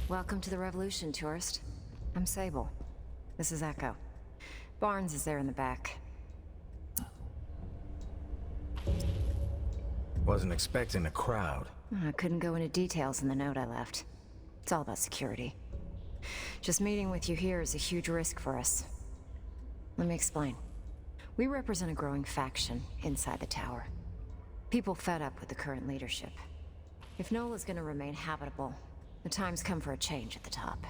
Welcome to the Revolution, tourist. I'm Sable. This is Echo. Barnes is there in the back. Wasn't expecting a crowd. I couldn't go into details in the note I left. It's all about security. Just meeting with you here is a huge risk for us. Let me explain. We represent a growing faction inside the tower. People fed up with the current leadership. If Nola's gonna remain habitable, the time's come for a change at the top.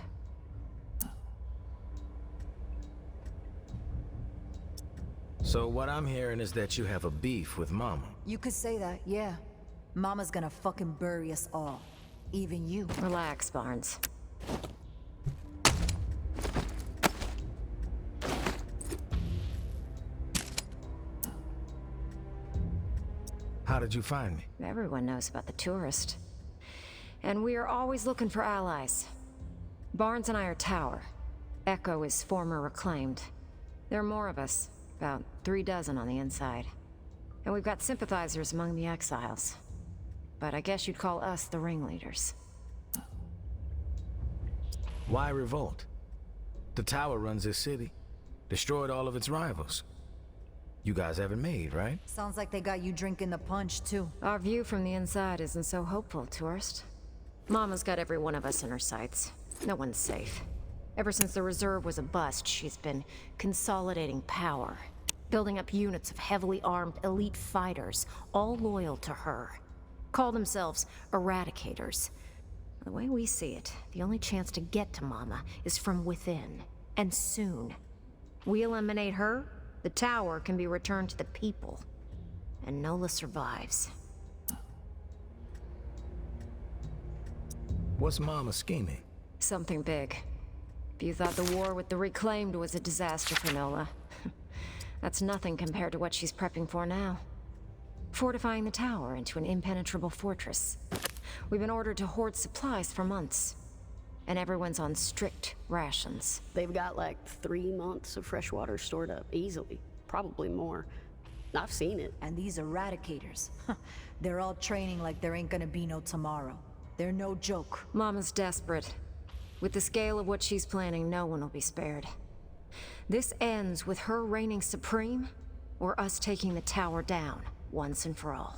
So what I'm hearing is that you have a beef with Mama. You could say that, yeah. Mama's gonna fucking bury us all. Even you. Relax, Barnes. How did you find me? Everyone knows about the tourist. And we are always looking for allies. Barnes and I are Tower. Echo is former Reclaimed. There are more of us, about 3 dozen on the inside. And we've got sympathizers among the exiles. But I guess you'd call us the ringleaders. Why revolt? The tower runs this city. Destroyed all of its rivals. You guys haven't made, right? Sounds like they got you drinking the punch, too. Our view from the inside isn't so hopeful, tourist. Mama's got every one of us in her sights. No one's safe. Ever since the Reserve was a bust, she's been consolidating power. Building up units of heavily armed elite fighters, all loyal to her. Call themselves Eradicators. The way we see it, the only chance to get to Mama is from within. And soon. We eliminate her, the tower can be returned to the people. And Nola survives. What's Mama scheming? Something big. If you thought the war with the Reclaimed was a disaster for Nola, that's nothing compared to what she's prepping for now. Fortifying the tower into an impenetrable fortress. We've been ordered to hoard supplies for months. And everyone's on strict rations. They've got like 3 months of fresh water stored up, easily. Probably more. I've seen it. And these Eradicators, they're all training like there ain't gonna be no tomorrow. They're no joke. Mama's desperate. With the scale of what she's planning, no one will be spared. This ends with her reigning supreme, or us taking the tower down, once and for all.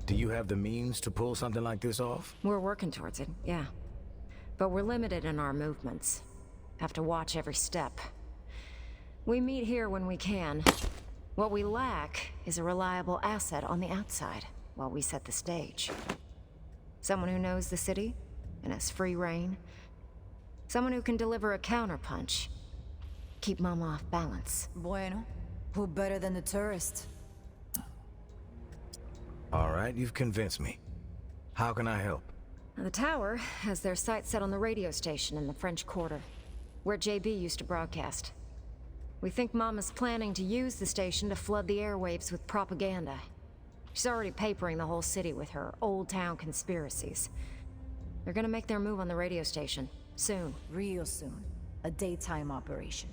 Do you have the means to pull something like this off? We're working towards it, yeah. But we're limited in our movements. Have to watch every step. We meet here when we can. What we lack is a reliable asset on the outside, while we set the stage. Someone who knows the city, and has free reign. Someone who can deliver a counterpunch. Keep Mama off balance. Bueno, who better than the tourist? All right, you've convinced me. How can I help? Now, the tower has their sights set on the radio station in the French Quarter, where JB used to broadcast. We think Mama's planning to use the station to flood the airwaves with propaganda. She's already papering the whole city with her old town conspiracies. They're gonna make their move on the radio station, soon. Real soon. A daytime operation.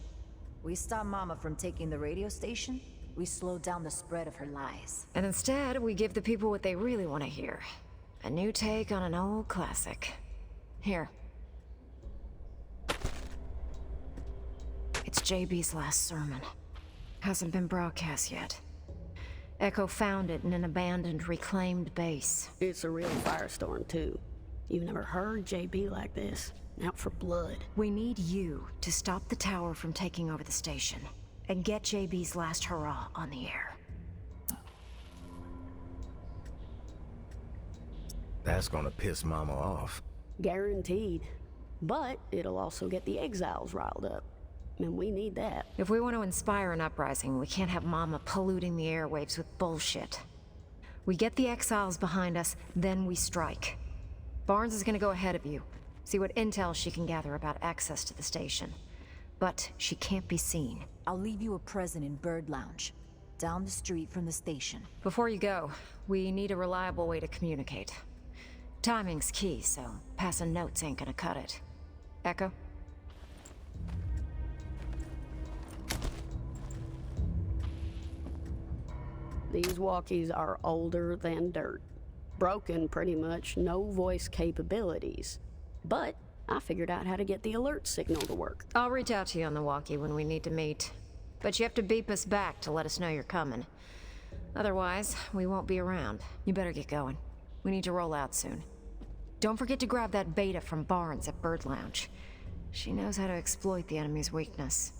We stop Mama from taking the radio station, we slow down the spread of her lies. And instead, we give the people what they really want to hear. A new take on an old classic. Here. It's JB's last sermon. Hasn't been broadcast yet. Echo found it in an abandoned, reclaimed base. It's a real firestorm, too. You've never heard JB like this. Out for blood. We need you to stop the tower from taking over the station. And get JB's last hurrah on the air. That's gonna piss Mama off. Guaranteed. But it'll also get the exiles riled up. And we need that. If we want to inspire an uprising, we can't have Mama polluting the airwaves with bullshit. We get the exiles behind us, then we strike. Barnes is gonna go ahead of you. See what intel she can gather about access to the station. But she can't be seen. I'll leave you a present in Bird Lounge, down the street from the station. Before you go, we need a reliable way to communicate. Timing's key, so passing notes ain't gonna cut it. Echo? These walkies are older than dirt. Broken, pretty much. No voice capabilities. But I figured out how to get the alert signal to work. I'll reach out to you on the walkie when we need to meet. But you have to beep us back to let us know you're coming. Otherwise, we won't be around. You better get going. We need to roll out soon. Don't forget to grab that beta from Barnes at Bird Lounge. She knows how to exploit the enemy's weakness.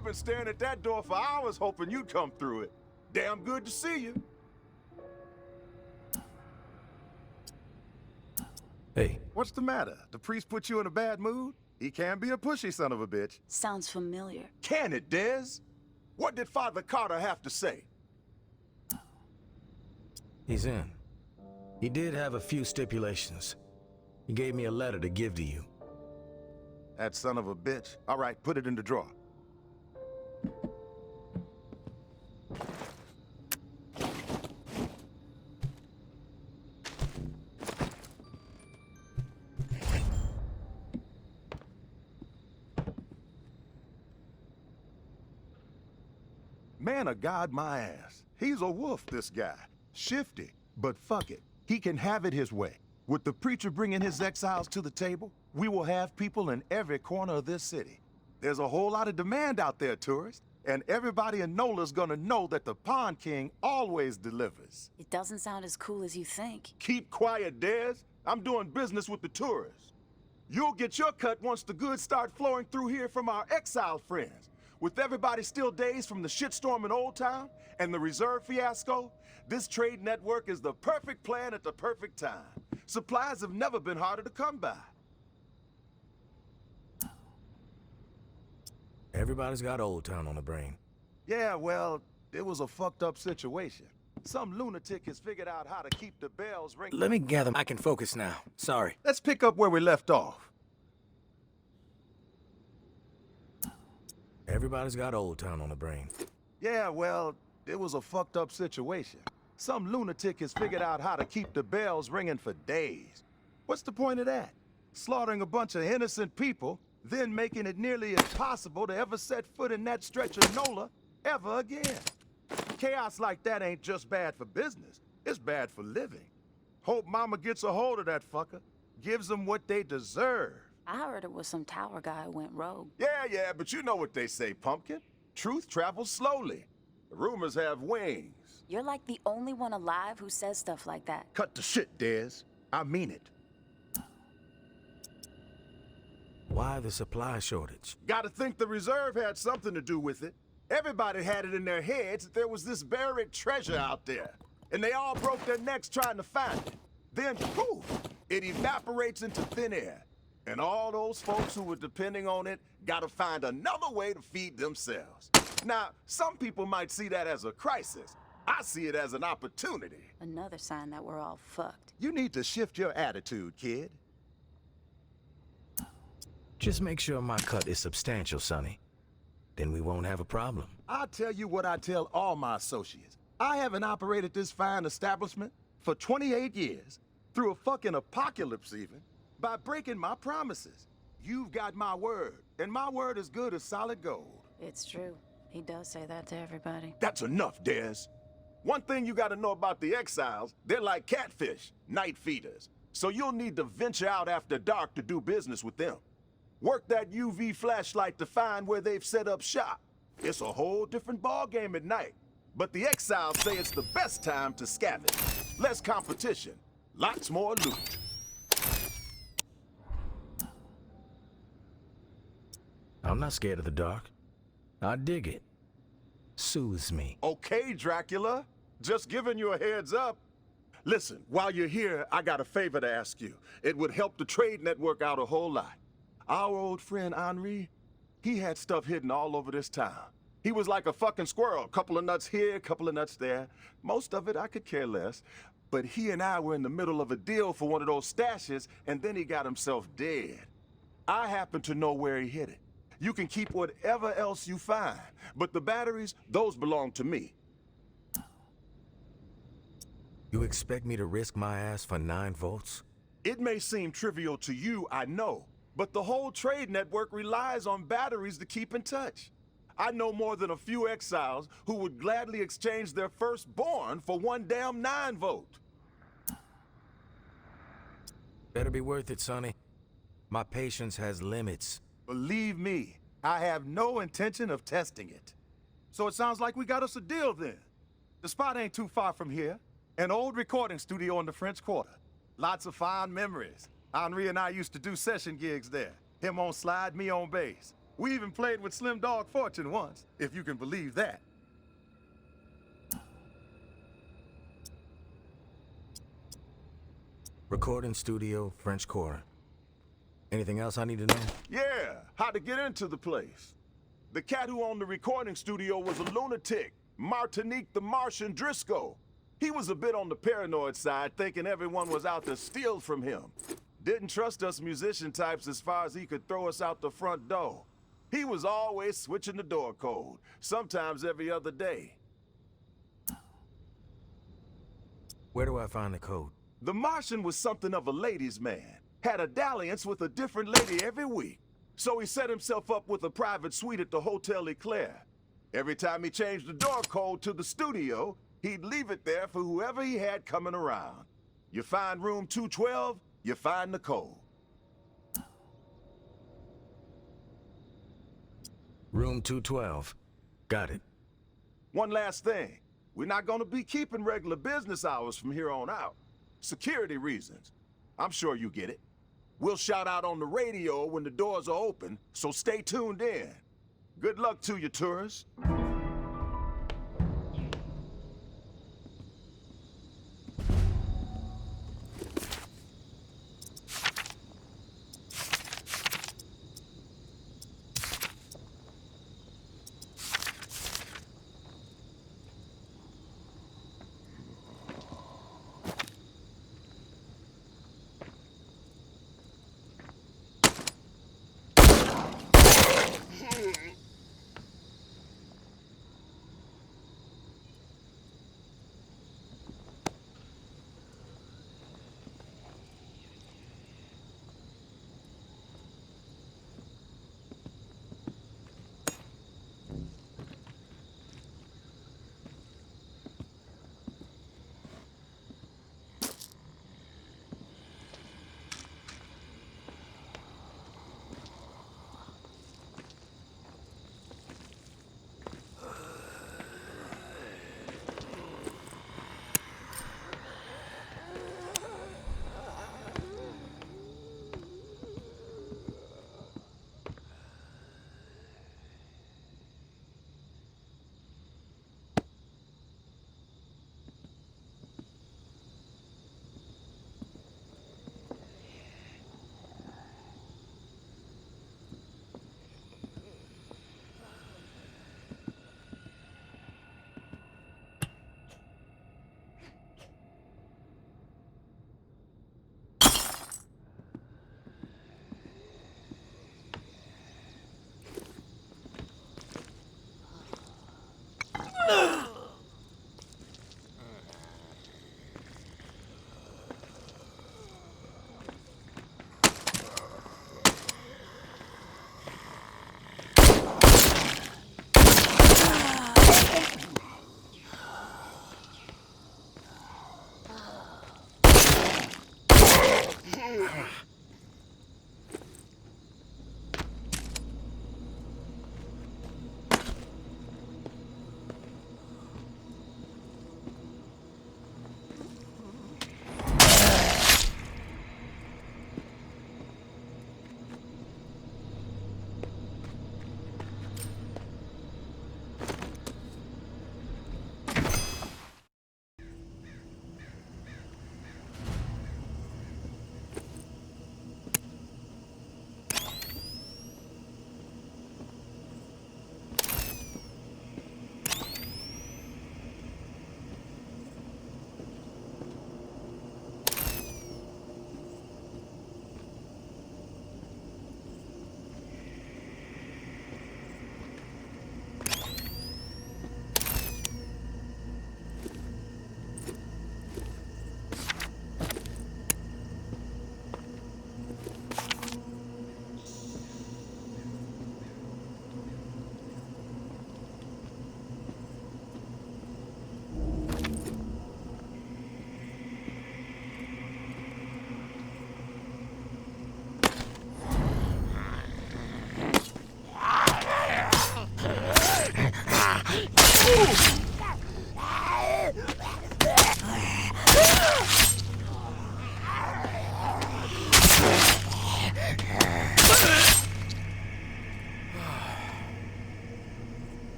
We've been staring at that door for hours hoping you'd come through it. Damn good to see you. Hey, What's the matter? The priest put you in a bad mood? He can be a pushy son of a bitch. Sounds familiar. Can it, Dez? What did Father Carter have to say? he's in. He did have a few stipulations. He gave me a letter to give to you. That son of a bitch. All right, put it in the drawer. Man of God, my ass. He's a wolf, this guy. Shifty, but fuck it. He can have it his way. With the preacher bringing his exiles to the table, we will have people in every corner of this city. There's a whole lot of demand out there, tourists, and everybody in NOLA's gonna know that the Pond King always delivers. It doesn't sound as cool as you think. Keep quiet, Dez. I'm doing business with the tourists. You'll get your cut once the goods start flowing through here from our exiled friends. With everybody still dazed from the shitstorm in Old Town and the reserve fiasco, this trade network is the perfect plan at the perfect time. Supplies have never been harder to come by. Everybody's got Old Town on the brain. Yeah, well, it was a fucked up situation. Some lunatic has figured out how to keep the bells ringing. Let me gather. I can focus now. Sorry. Let's pick up where we left off. Everybody's got Old Town on the brain. Yeah, well, It was a fucked up situation. Some lunatic has figured out how to keep the bells ringing for days. What's the point of that? Slaughtering a bunch of innocent people, then making it nearly impossible to ever set foot in that stretch of NOLA ever again. Chaos like that ain't just bad for business, it's bad for living. Hope Mama gets a hold of that fucker, gives them what they deserve. I heard it was some tower guy who went rogue. Yeah, but you know what they say, Pumpkin. Truth travels slowly. Rumors have wings. You're like the only one alive who says stuff like that. Cut the shit, Dez. I mean it. Why the supply shortage? Gotta think the reserve had something to do with it. Everybody had it in their heads that there was this buried treasure out there. And they all broke their necks trying to find it. Then, poof, it evaporates into thin air. And all those folks who were depending on it gotta find another way to feed themselves. Now, some people might see that as a crisis. I see it as an opportunity. Another sign that we're all fucked. You need to shift your attitude, kid. Just make sure my cut is substantial, Sonny. Then we won't have a problem. I'll tell you what I tell all my associates. I haven't operated this fine establishment for 28 years, through a fucking apocalypse even, by breaking my promises. You've got my word, and my word is good as solid gold. It's true. He does say that to everybody. That's enough, Dez. One thing you gotta know about the exiles, they're like catfish, night feeders. So you'll need to venture out after dark to do business with them. Work that UV flashlight to find where they've set up shop. It's a whole different ballgame at night. But the exiles say it's the best time to scavenge. Less competition, lots more loot. I'm not scared of the dark. I dig it. Soothes me. Okay, Dracula. Just giving you a heads up. Listen, while you're here, I got a favor to ask you. It would help the trade network out a whole lot. Our old friend Henri, he had stuff hidden all over this town. He was like a fucking squirrel. Couple of nuts here, couple of nuts there. Most of it I could care less. But he and I were in the middle of a deal for one of those stashes, and then he got himself dead. I happen to know where he hid it. You can keep whatever else you find, but the batteries, those belong to me. You expect me to risk my ass for 9 volts? It may seem trivial to you, I know, but the whole trade network relies on batteries to keep in touch. I know more than a few exiles who would gladly exchange their firstborn for one damn 9-volt. Better be worth it, Sonny. My patience has limits. Believe me, I have no intention of testing it. So it sounds like we got us a deal then. The spot ain't too far from here. An old recording studio in the French Quarter. Lots of fond memories. Henri and I used to do session gigs there. Him on slide, me on bass. We even played with Slim Dog Fortune once, if you can believe that. Recording studio, French Quarter. Anything else I need to know? Yeah, how to get into the place. The cat who owned the recording studio was a lunatic, Martinique the Martian Driscoll. He was a bit on the paranoid side, thinking everyone was out to steal from him. Didn't trust us musician types as far as he could throw us out the front door. He was always switching the door code, sometimes every other day. Where do I find the code? The Martian was something of a ladies' man. Had a dalliance with a different lady every week. So he set himself up with a private suite at the Hotel Eclair. Every time he changed the door code to the studio, he'd leave it there for whoever he had coming around. You find room 212, you find the code. Room 212. Got it. One last thing. We're not gonna be keeping regular business hours from here on out. Security reasons. I'm sure you get it. We'll shout out on the radio when the doors are open, so stay tuned in. Good luck to you, tourists.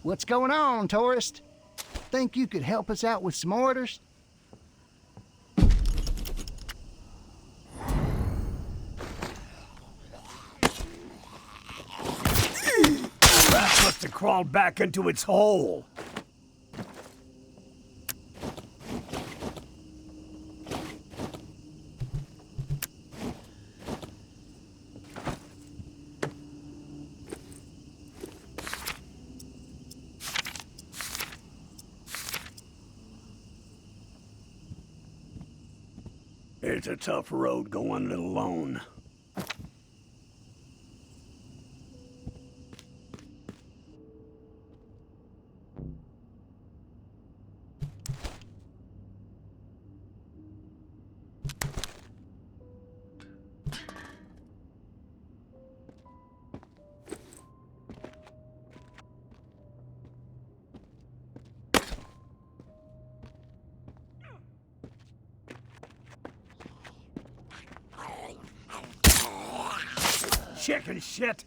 What's going on, tourist? Think you could help us out with some orders? Rat must have crawled back into its hole. It's a tough road going it alone. Chicken shit!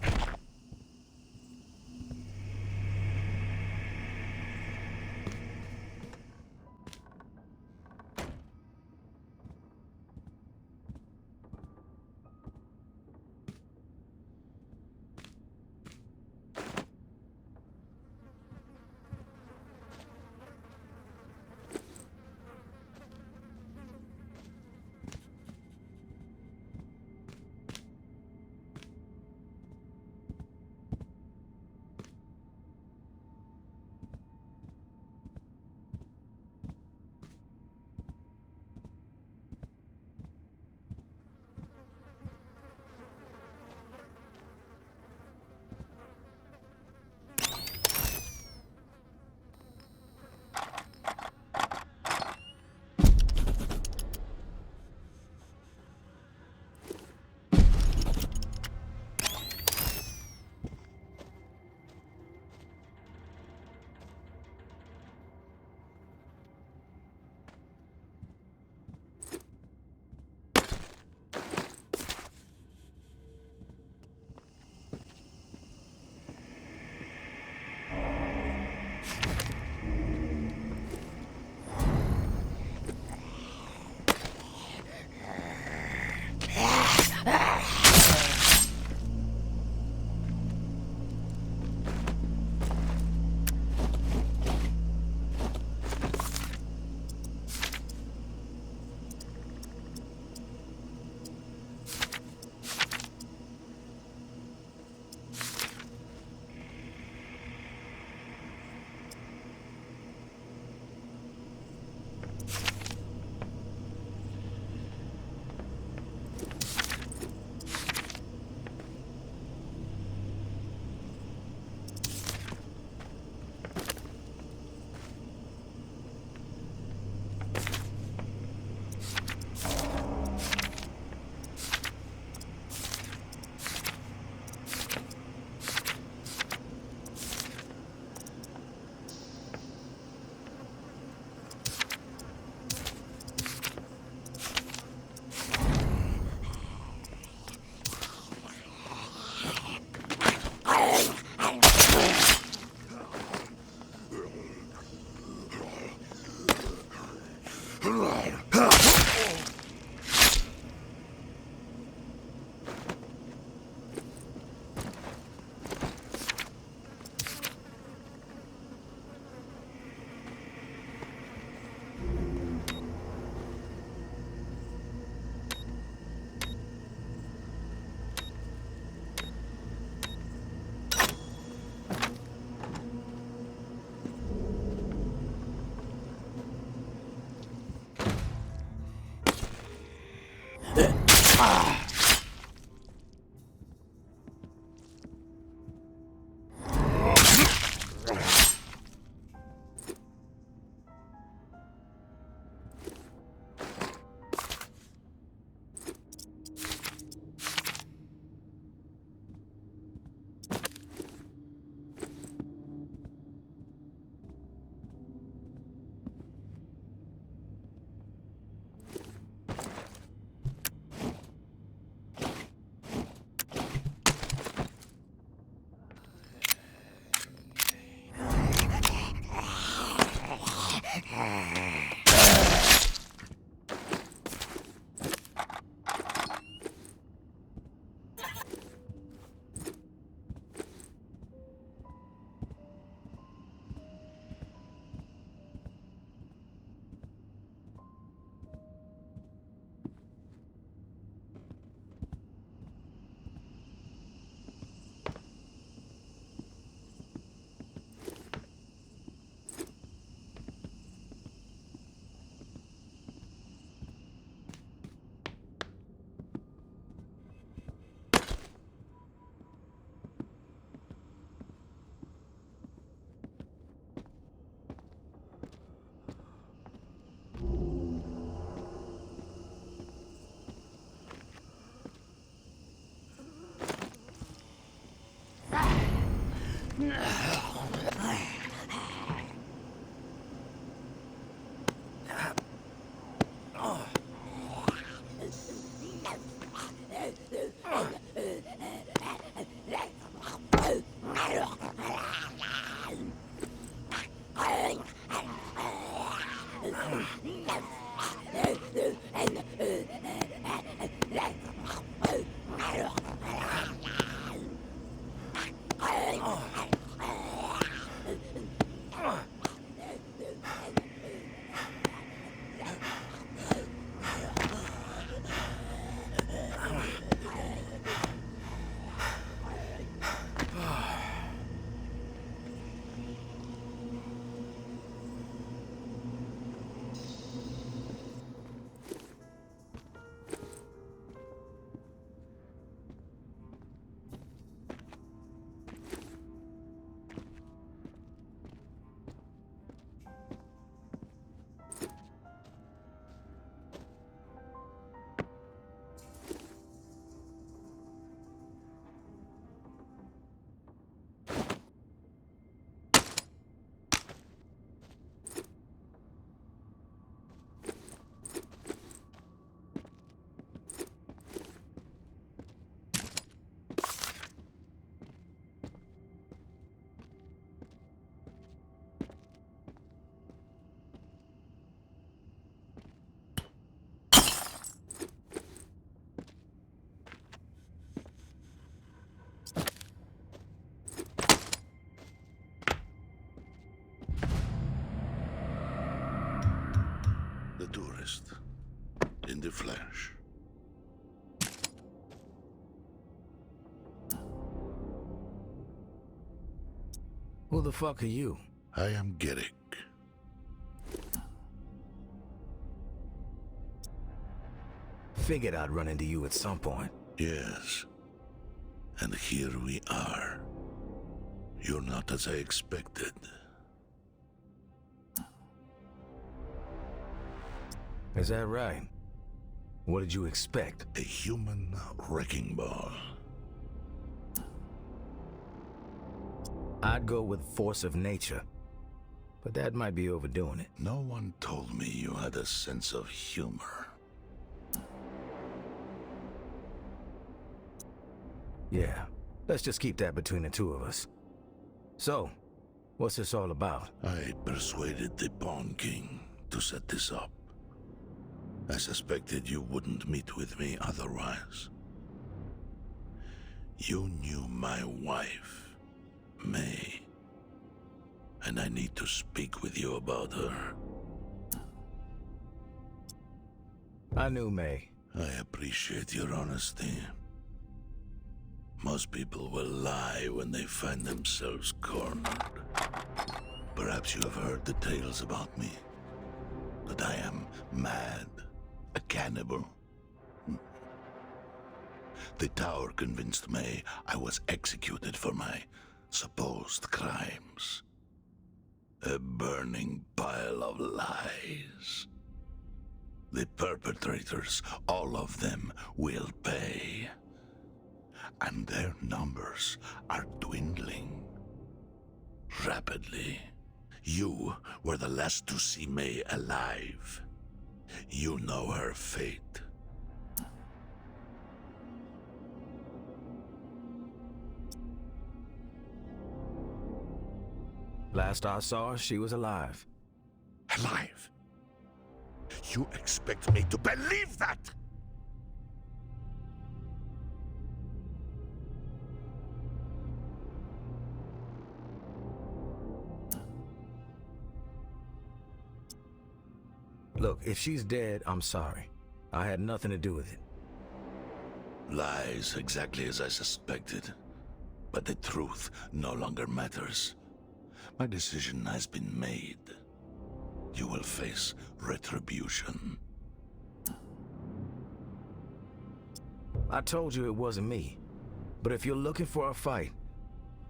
The tourist. In the flesh. Who the fuck are you? I am Garrick. Figured I'd run into you at some point. Yes. And here we are. You're not as I expected. Is that right? What did you expect? A human wrecking ball. I'd go with force of nature, but that might be overdoing it. No one told me you had a sense of humor. Yeah, let's just keep that between the two of us. So, what's this all about? I persuaded the Pawn King to set this up. I suspected you wouldn't meet with me otherwise. You knew my wife, May, and I need to speak with you about her. I knew May. I appreciate your honesty. Most people will lie when they find themselves cornered. Perhaps you have heard the tales about me. That I am mad, a cannibal. The tower convinced May I was executed for my supposed crimes. A burning pile of lies. The perpetrators, all of them, will pay. And their numbers are dwindling. Rapidly. You were the last to see May alive. You know her fate. Last I saw her, she was alive. Alive? You expect me to believe that? Look, if she's dead, I'm sorry. I had nothing to do with it. Lies exactly as I suspected. But the truth no longer matters. My decision has been made. You will face retribution. I told you it wasn't me. But if you're looking for a fight,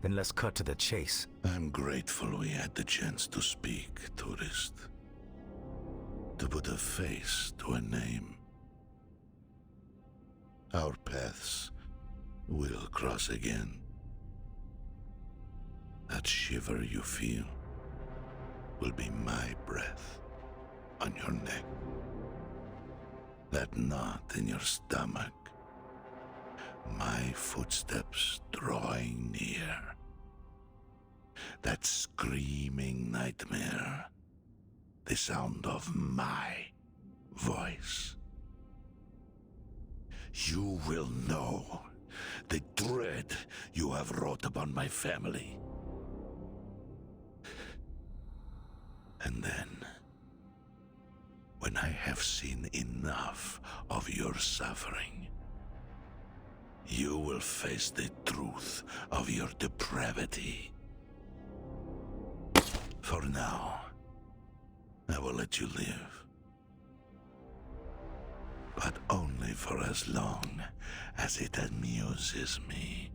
then let's cut to the chase. I'm grateful we had the chance to speak, tourist. To put a face to a name. Our paths will cross again. That shiver you feel will be my breath on your neck. That knot in your stomach, my footsteps drawing near. That screaming nightmare, the sound of my voice. You will know the dread you have wrought upon my family. And then, when I have seen enough of your suffering, you will face the truth of your depravity. For now, I will let you live. But only for as long as it amuses me.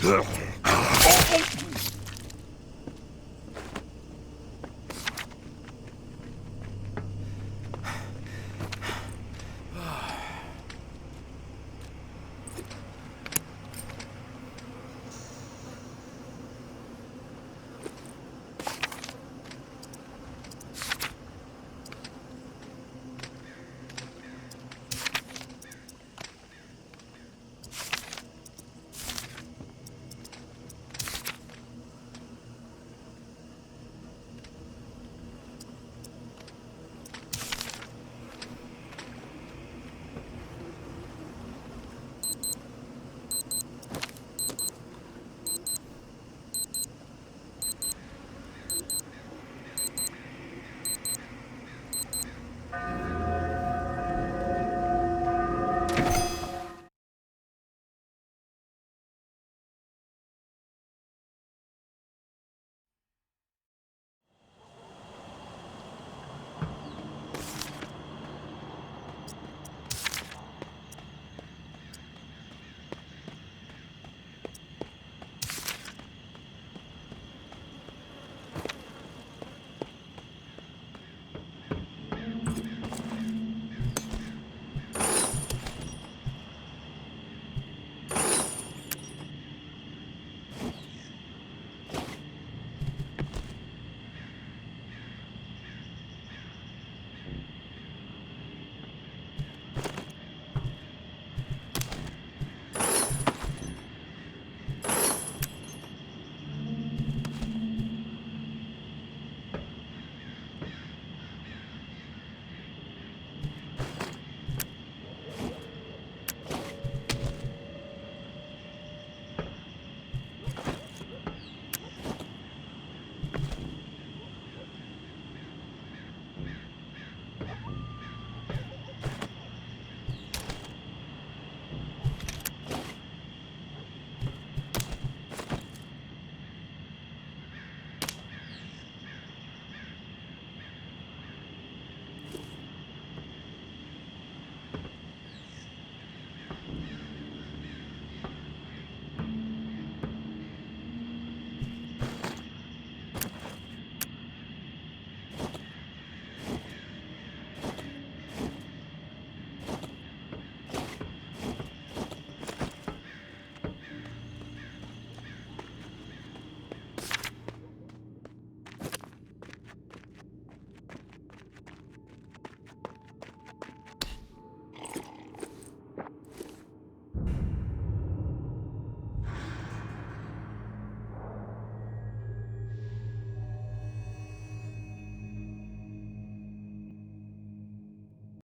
Ugh.